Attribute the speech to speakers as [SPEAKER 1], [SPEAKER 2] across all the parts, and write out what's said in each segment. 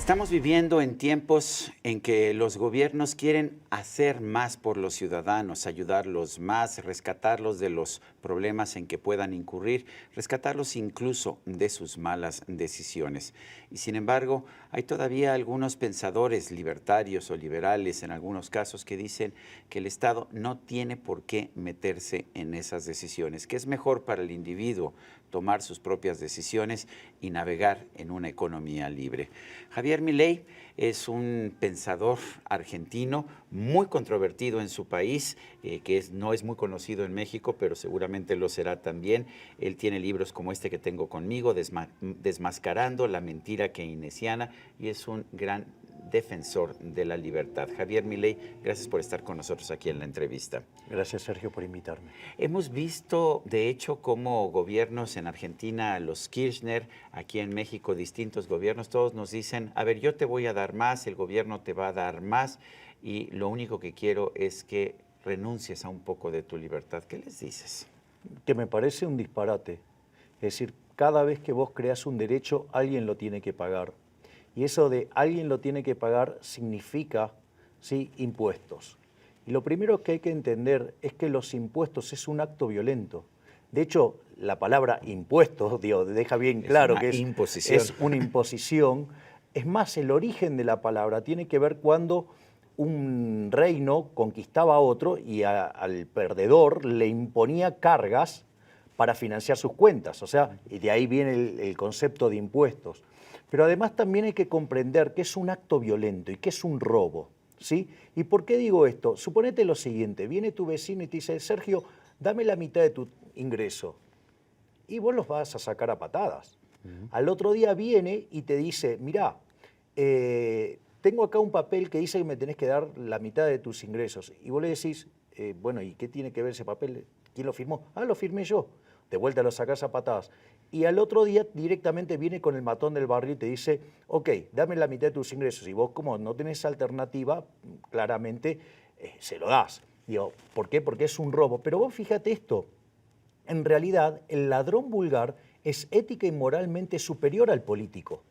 [SPEAKER 1] Estamos viviendo en tiempos en que los gobiernos quieren hacer más por los ciudadanos, ayudarlos más, rescatarlos de los problemas en que puedan incurrir, rescatarlos incluso de sus malas decisiones. Y sin embargo, hay todavía algunos pensadores libertarios o liberales en algunos casos que dicen que el Estado no tiene por qué meterse en esas decisiones, que es mejor para el individuo tomar sus propias decisiones y navegar en una economía libre. Javier Milei es un pensador argentino muy controvertido en su país, no es muy conocido en México, pero seguramente lo será también. Él tiene libros como este que tengo conmigo, Desmascarando la mentira keynesiana, y es un gran defensor de la libertad. Javier Milei, gracias por estar con nosotros aquí en la entrevista.
[SPEAKER 2] Gracias, Sergio, por invitarme.
[SPEAKER 1] Hemos visto, de hecho, cómo gobiernos en Argentina, los Kirchner, aquí en México, distintos gobiernos, todos nos dicen, a ver, yo te voy a dar más, el gobierno te va a dar más, y lo único que quiero es que renuncies a un poco de tu libertad. ¿Qué les dices?
[SPEAKER 2] Que me parece un disparate. Es decir, cada vez que vos creas un derecho, alguien lo tiene que pagar. Y eso de alguien lo tiene que pagar significa, ¿sí?, impuestos. Y lo primero que hay que entender es que los impuestos es un acto violento. De hecho, la palabra impuestos, deja bien claro que es una imposición. Es más, el origen de la palabra tiene que ver cuando un reino conquistaba a otro y al perdedor le imponía cargas para financiar sus cuentas. O sea, y de ahí viene el concepto de impuestos. Pero además también hay que comprender que es un acto violento y que es un robo, ¿sí? ¿Y por qué digo esto? Suponete lo siguiente, viene tu vecino y te dice, Sergio, dame la mitad de tu ingreso. Y vos los vas a sacar a patadas. Al otro día viene y te dice, mirá, tengo acá un papel que dice que me tenés que dar la mitad de tus ingresos. Y vos le decís, bueno, ¿y qué tiene que ver ese papel? ¿Quién lo firmó? Ah, lo firmé yo. De vuelta lo sacás a patadas. Y al otro día directamente viene con el matón del barrio y te dice, ok, dame la mitad de tus ingresos. Y vos, como no tenés alternativa, claramente se lo das. Digo, ¿por qué? Porque es un robo. Pero vos fíjate esto, en realidad el ladrón vulgar es ética y moralmente superior al político.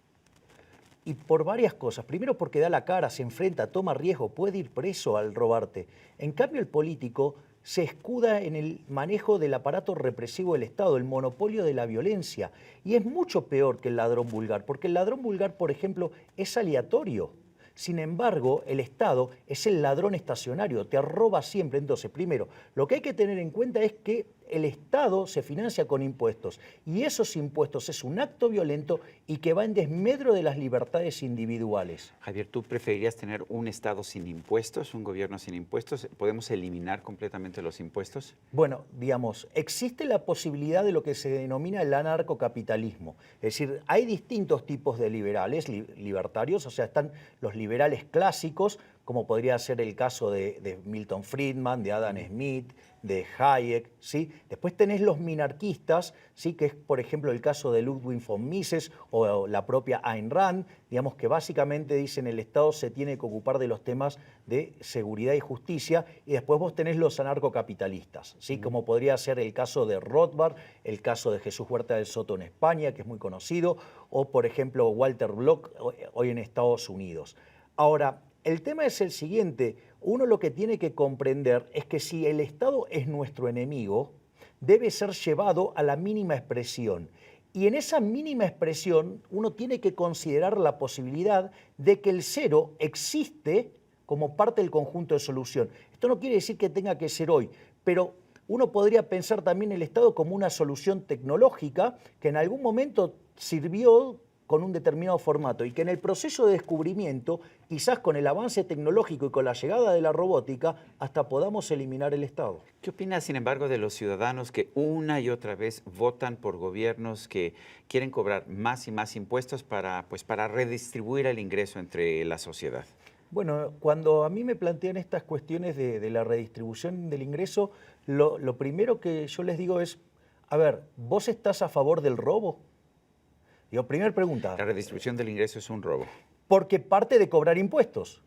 [SPEAKER 2] Y por varias cosas. Primero porque da la cara, se enfrenta, toma riesgo, puede ir preso al robarte. En cambio el político se escuda en el manejo del aparato represivo del Estado, el monopolio de la violencia. Y es mucho peor que el ladrón vulgar, porque el ladrón vulgar, por ejemplo, es aleatorio. Sin embargo, el Estado es el ladrón estacionario, te roba siempre. Entonces, primero, lo que hay que tener en cuenta es que el Estado se financia con impuestos y esos impuestos es un acto violento y que va en desmedro de las libertades individuales.
[SPEAKER 1] Javier, ¿tú preferirías tener un Estado sin impuestos, un gobierno sin impuestos? ¿Podemos eliminar completamente los impuestos?
[SPEAKER 2] Bueno, digamos, existe la posibilidad de lo que se denomina el anarcocapitalismo. Es decir, hay distintos tipos de liberales, libertarios, o sea, están los liberales clásicos, como podría ser el caso de Milton Friedman, de Adam Smith, de Hayek, ¿sí? Después tenés los minarquistas, ¿sí?, que es, por ejemplo, el caso de Ludwig von Mises o la propia Ayn Rand, digamos que básicamente dicen el Estado se tiene que ocupar de los temas de seguridad y justicia, y después vos tenés los anarcocapitalistas, ¿sí?, como podría ser el caso de Rothbard, el caso de Jesús Huerta del Soto en España, que es muy conocido, o, por ejemplo, Walter Block, hoy en Estados Unidos. Ahora, el tema es el siguiente, uno lo que tiene que comprender es que si el Estado es nuestro enemigo, debe ser llevado a la mínima expresión. Y en esa mínima expresión uno tiene que considerar la posibilidad de que el cero existe como parte del conjunto de solución. Esto no quiere decir que tenga que ser hoy, pero uno podría pensar también el Estado como una solución tecnológica que en algún momento sirvió con un determinado formato y que en el proceso de descubrimiento, quizás con el avance tecnológico y con la llegada de la robótica, hasta podamos eliminar el Estado.
[SPEAKER 1] ¿Qué opinas, sin embargo, de los ciudadanos que una y otra vez votan por gobiernos que quieren cobrar más y más impuestos para redistribuir el ingreso entre la sociedad?
[SPEAKER 2] Bueno, cuando a mí me plantean estas cuestiones de la redistribución del ingreso, lo primero que yo les digo es, a ver, ¿vos estás a favor del robo? Digo, primera pregunta.
[SPEAKER 1] La redistribución del ingreso es un robo.
[SPEAKER 2] Porque parte de cobrar impuestos.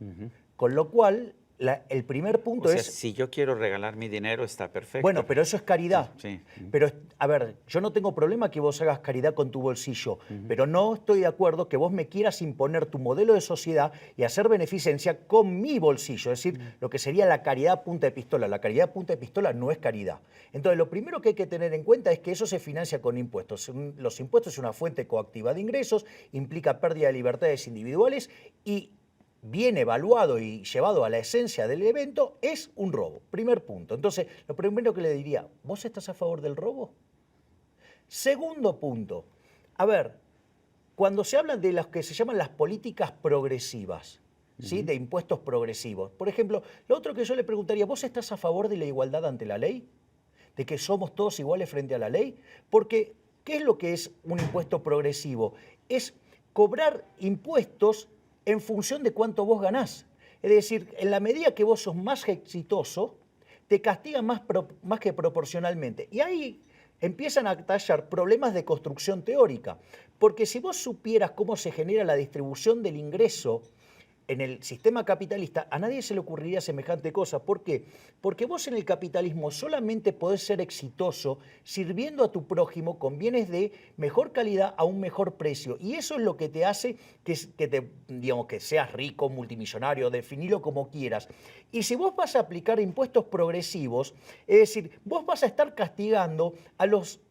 [SPEAKER 2] Con lo cual, el primer punto
[SPEAKER 1] O sea,
[SPEAKER 2] es...
[SPEAKER 1] si yo quiero regalar mi dinero, está perfecto.
[SPEAKER 2] Bueno, pero eso es caridad.
[SPEAKER 1] Sí, sí.
[SPEAKER 2] Pero, a ver, yo no tengo problema que vos hagas caridad con tu bolsillo, pero no estoy de acuerdo que vos me quieras imponer tu modelo de sociedad y hacer beneficencia con mi bolsillo, es decir, lo que sería la caridad a punta de pistola. La caridad a punta de pistola no es caridad. Entonces, lo primero que hay que tener en cuenta es que eso se financia con impuestos. Los impuestos son una fuente coactiva de ingresos, implica pérdida de libertades individuales y bien evaluado y llevado a la esencia del evento, es un robo. Primer punto. Entonces, lo primero que le diría, ¿vos estás a favor del robo? Segundo punto. A ver, cuando se habla de las que se llaman las políticas progresivas, ¿sí? De impuestos progresivos. Por ejemplo, lo otro que yo le preguntaría, ¿vos estás a favor de la igualdad ante la ley? ¿De que somos todos iguales frente a la ley? Porque, ¿qué es lo que es un impuesto progresivo? Es cobrar impuestos en función de cuánto vos ganás. Es decir, en la medida que vos sos más exitoso, te castigan más que proporcionalmente. Y ahí empiezan a tallar problemas de construcción teórica. Porque si vos supieras cómo se genera la distribución del ingreso en el sistema capitalista, a nadie se le ocurriría semejante cosa. ¿Por qué? Porque vos en el capitalismo solamente podés ser exitoso sirviendo a tu prójimo con bienes de mejor calidad a un mejor precio. Y eso es lo que te hace digamos, que seas rico, multimillonario, definilo como quieras. Y si vos vas a aplicar impuestos progresivos, es decir, vos vas a estar castigando a los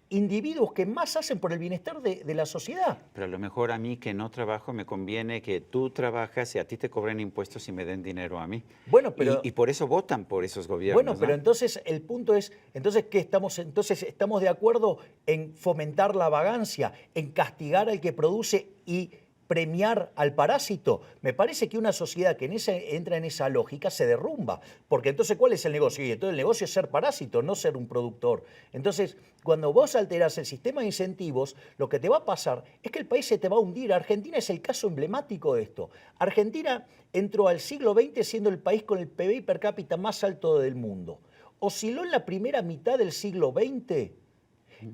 [SPEAKER 2] individuos que más hacen por el bienestar de la sociedad.
[SPEAKER 1] Pero a lo mejor a mí que no trabajo me conviene que tú trabajas y a ti te cobren impuestos y me den dinero a mí.
[SPEAKER 2] Bueno, pero...
[SPEAKER 1] Y por eso votan por esos gobiernos.
[SPEAKER 2] Bueno, pero
[SPEAKER 1] ¿no?
[SPEAKER 2] entonces el punto es, entonces ¿qué estamos? Entonces estamos de acuerdo en fomentar la vagancia, en castigar al que produce y premiar al parásito. Me parece que una sociedad que entra en esa lógica se derrumba. Porque entonces, ¿cuál es el negocio? Y entonces el negocio es ser parásito, no ser un productor. Entonces, cuando vos alterás el sistema de incentivos, lo que te va a pasar es que el país se te va a hundir. Argentina es el caso emblemático de esto. Argentina entró al siglo XX siendo el país con el PBI per cápita más alto del mundo. Osciló en la primera mitad del siglo XX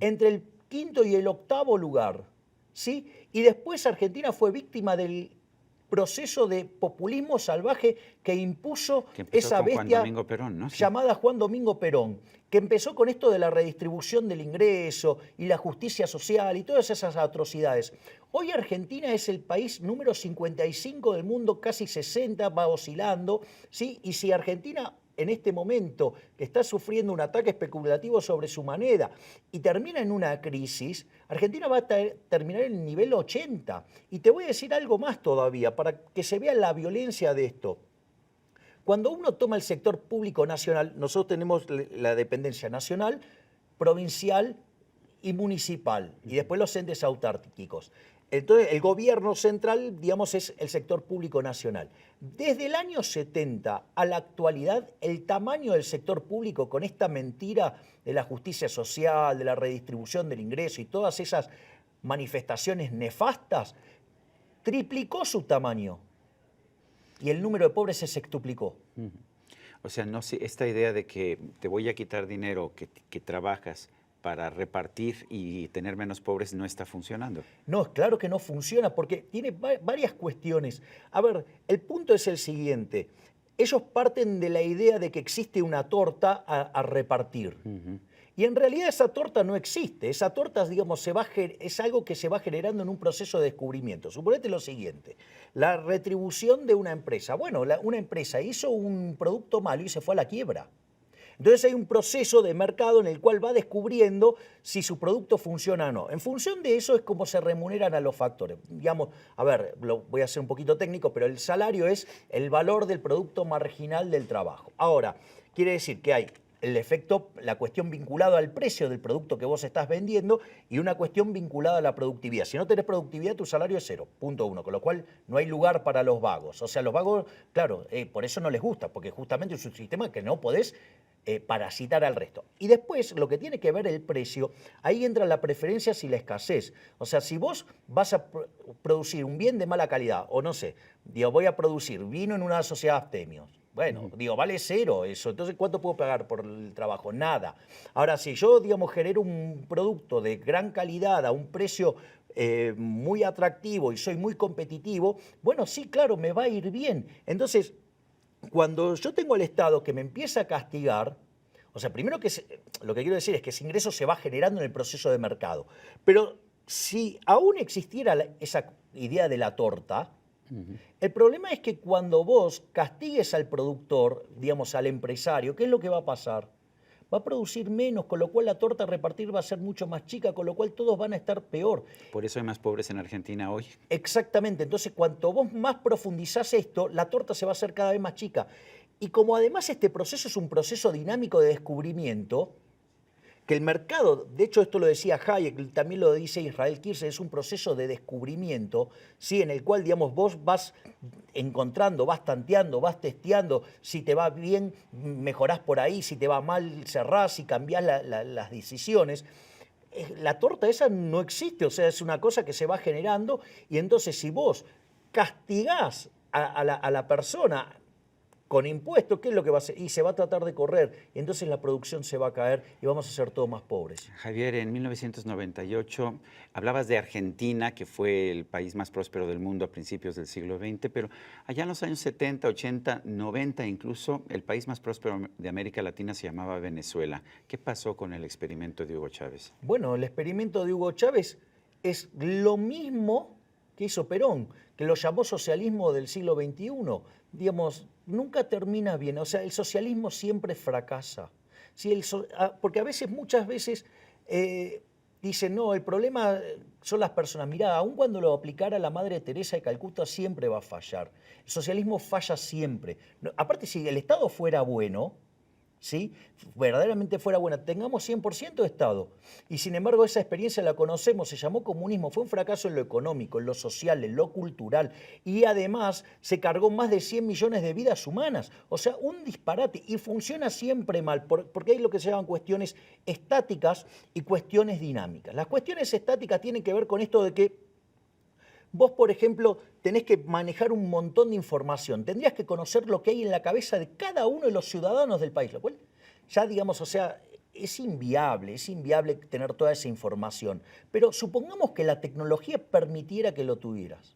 [SPEAKER 2] entre el quinto y el octavo lugar. ¿Sí? Y después Argentina fue víctima del proceso de populismo salvaje que impuso esa
[SPEAKER 1] con
[SPEAKER 2] bestia
[SPEAKER 1] Juan Domingo Perón, ¿no? Sí.
[SPEAKER 2] llamada Juan Domingo Perón, que empezó con esto de la redistribución del ingreso y la justicia social y todas esas atrocidades. Hoy Argentina es el país número 55 del mundo, casi 60, va oscilando, ¿sí? Y si Argentina en este momento que está sufriendo un ataque especulativo sobre su moneda y termina en una crisis, Argentina va a terminar en el nivel 80. Y te voy a decir algo más todavía, para que se vea la violencia de esto. Cuando uno toma el sector público nacional, nosotros tenemos la dependencia nacional, provincial y municipal, y después los entes autárquicos. Entonces, el gobierno central, digamos, es el sector público nacional. Desde el año 70 a la actualidad, el tamaño del sector público con esta mentira de la justicia social, de la redistribución del ingreso y todas esas manifestaciones nefastas, triplicó su tamaño y el número de pobres se sextuplicó.
[SPEAKER 1] O sea, no sé, esta idea de que te voy a quitar dinero que trabajas para repartir y tener menos pobres no está funcionando.
[SPEAKER 2] No, claro que no funciona porque tiene varias cuestiones. A ver, el punto es el siguiente. Ellos parten de la idea de que existe una torta a repartir. Y en realidad esa torta no existe. Esa torta, digamos, es algo que se va generando en un proceso de descubrimiento. Suponete lo siguiente. La retribución de una empresa. Bueno, una empresa hizo un producto malo y se fue a la quiebra. Entonces hay un proceso de mercado en el cual va descubriendo si su producto funciona o no. En función de eso es como se remuneran a los factores. Digamos, a ver, lo voy a hacer un poquito técnico, pero el salario es el valor del producto marginal del trabajo. Ahora, quiere decir que hay el efecto, la cuestión vinculada al precio del producto que vos estás vendiendo y una cuestión vinculada a la productividad. Si no tenés productividad, tu salario es 0, punto 1, con lo cual no hay lugar para los vagos. O sea, los vagos, claro, por eso no les gusta, porque justamente es un sistema que no podés parasitar al resto. Y después, lo que tiene que ver el precio, ahí entran las preferencias y la escasez. O sea, si vos vas a producir un bien de mala calidad, o no sé, digo, voy a producir vino en una sociedad abstemios. Bueno, digo, vale 0 eso. Entonces, ¿cuánto puedo pagar por el trabajo? Nada. Ahora, si yo, digamos, genero un producto de gran calidad a un precio muy atractivo y soy muy competitivo, bueno, sí, claro, me va a ir bien. Entonces, cuando yo tengo al Estado que me empieza a castigar, o sea, primero lo que quiero decir es que ese ingreso se va generando en el proceso de mercado. Pero si aún existiera esa idea de la torta, el problema es que cuando vos castigues al productor, digamos al empresario, ¿qué es lo que va a pasar? Va a producir menos, con lo cual la torta a repartir va a ser mucho más chica, con lo cual todos van a estar peor.
[SPEAKER 1] Por eso hay más pobres en Argentina hoy.
[SPEAKER 2] Exactamente, entonces cuanto vos más profundizás esto, la torta se va a hacer cada vez más chica. Y como además este proceso es un proceso dinámico de descubrimiento, que el mercado, de hecho esto lo decía Hayek, también lo dice Israel Kirchner, es un proceso de descubrimiento, ¿sí? En el cual, digamos, vos vas encontrando, vas tanteando, vas testeando, si te va bien, mejorás por ahí, si te va mal, cerrás y cambiás las decisiones. La torta esa no existe, o sea, es una cosa que se va generando y entonces si vos castigás a la persona con impuestos, ¿qué es lo que va a hacer? Y se va a tratar de correr, y entonces la producción se va a caer y vamos a ser todos más pobres.
[SPEAKER 1] Javier, en 1998 hablabas de Argentina, que fue el país más próspero del mundo a principios del siglo XX, pero allá en los años 70, 80, 90 incluso, el país más próspero de América Latina se llamaba Venezuela. ¿Qué pasó con el experimento de Hugo Chávez?
[SPEAKER 2] Bueno, el experimento de Hugo Chávez es lo mismo que hizo Perón, que lo llamó socialismo del siglo XXI. Digamos, nunca termina bien, o sea, el socialismo siempre fracasa. ¿Sí? Porque muchas veces dicen, no, el problema son las personas. Mirá, aun cuando lo aplicara la Madre Teresa de Calcuta siempre va a fallar. El socialismo falla siempre. Aparte, si el Estado fuera bueno, ¿sí? Verdaderamente fuera buena, tengamos 100% de Estado. Y sin embargo esa experiencia la conocemos, se llamó comunismo, fue un fracaso en lo económico, en lo social, en lo cultural y además se cargó más de 100 millones de vidas humanas. O sea, un disparate y funciona siempre mal porque hay lo que se llaman cuestiones estáticas y cuestiones dinámicas. Las cuestiones estáticas tienen que ver con esto de que vos, por ejemplo, tenés que manejar un montón de información. Tendrías que conocer lo que hay en la cabeza de cada uno de los ciudadanos del país, lo cual ya, digamos, o sea, es inviable tener toda esa información. Pero supongamos que la tecnología permitiera que lo tuvieras.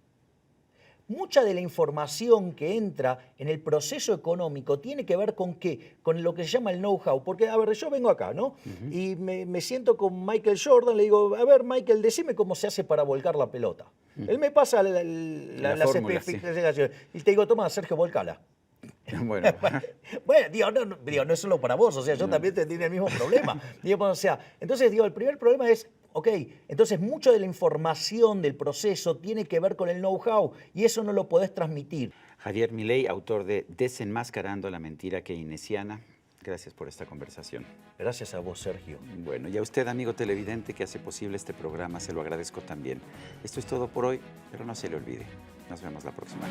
[SPEAKER 2] Mucha de la información que entra en el proceso económico tiene que ver con qué, con lo que se llama el know-how. Porque, a ver, yo vengo acá, ¿no? Y me siento con Michael Jordan, le digo, a ver, Michael, decime cómo se hano para volcar la pelota. Él me pasa las especificaciones y te digo, toma, Sergio, volcala.
[SPEAKER 1] Bueno,
[SPEAKER 2] Digo, no es solo para vos, o sea, yo también tendría el mismo problema. Digo, o sea, entonces, digo, el primer problema es, ok, entonces mucho de la información del proceso tiene que ver con el know-how y eso no lo podés transmitir.
[SPEAKER 1] Javier Milei, autor de Desenmascarando la mentira keynesiana. Gracias por esta conversación.
[SPEAKER 2] Gracias a vos, Sergio.
[SPEAKER 1] Bueno, y a usted, amigo televidente, que hace posible este programa, se lo agradezco también. Esto es todo por hoy, pero no se le olvide. Nos vemos la próxima.